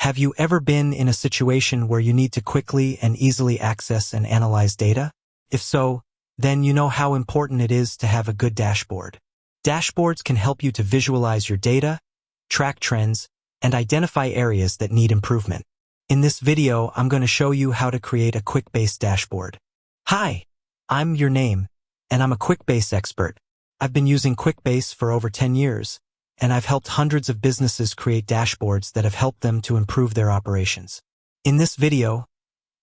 Have you ever been in a situation where you need to quickly and easily access and analyze data? If so, then you know how important it is to have a good dashboard. Dashboards can help you to visualize your data, track trends, and identify areas that need improvement. In this video, I'm going to show you how to create a Quickbase dashboard. Hi, I'm your name, and I'm a Quickbase expert. I've been using Quickbase for over 10 years, and I've helped hundreds of businesses create dashboards that have helped them to improve their operations. In this video,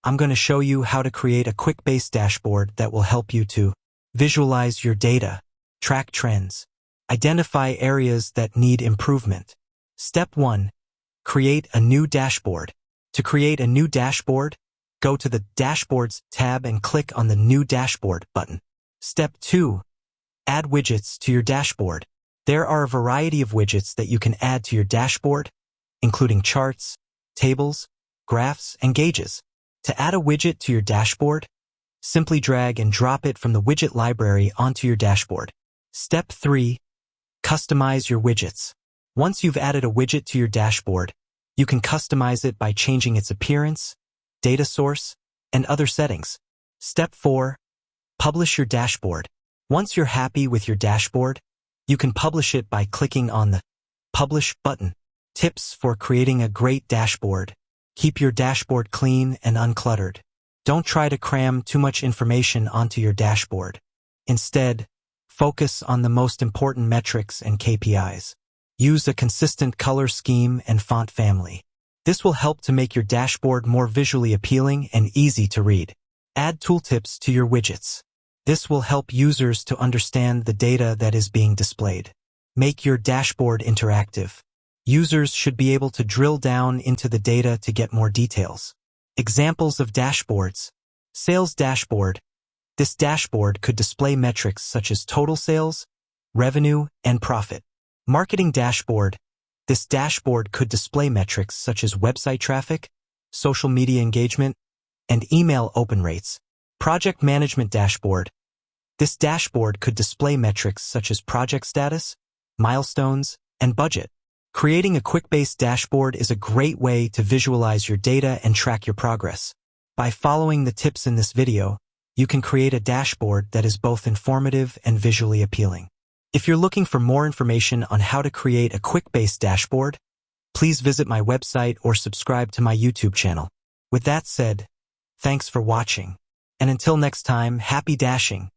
I'm going to show you how to create a Quickbase dashboard that will help you to visualize your data, track trends, identify areas that need improvement. Step 1. Create a new dashboard. To create a new dashboard, go to the Dashboards tab and click on the New Dashboard button. Step 2. Add widgets to your dashboard. There are a variety of widgets that you can add to your dashboard, including charts, tables, graphs, and gauges. To add a widget to your dashboard, simply drag and drop it from the widget library onto your dashboard. Step 3. Customize your widgets. Once you've added a widget to your dashboard, you can customize it by changing its appearance, data source, and other settings. Step 4. Publish your dashboard. Once you're happy with your dashboard, you can publish it by clicking on the Publish button. Tips for creating a great dashboard. Keep your dashboard clean and uncluttered. Don't try to cram too much information onto your dashboard. Instead, focus on the most important metrics and KPIs. Use a consistent color scheme and font family. This will help to make your dashboard more visually appealing and easy to read. Add tooltips to your widgets. This will help users to understand the data that is being displayed. Make your dashboard interactive. Users should be able to drill down into the data to get more details. Examples of dashboards. Sales dashboard. This dashboard could display metrics such as total sales, revenue, and profit. Marketing dashboard. This dashboard could display metrics such as website traffic, social media engagement, and email open rates. Project management dashboard. This dashboard could display metrics such as project status, milestones, and budget. Creating a Quickbase dashboard is a great way to visualize your data and track your progress. By following the tips in this video, you can create a dashboard that is both informative and visually appealing. If you're looking for more information on how to create a Quickbase dashboard, please visit my website or subscribe to my YouTube channel. With that said, thanks for watching. And until next time, happy dashing.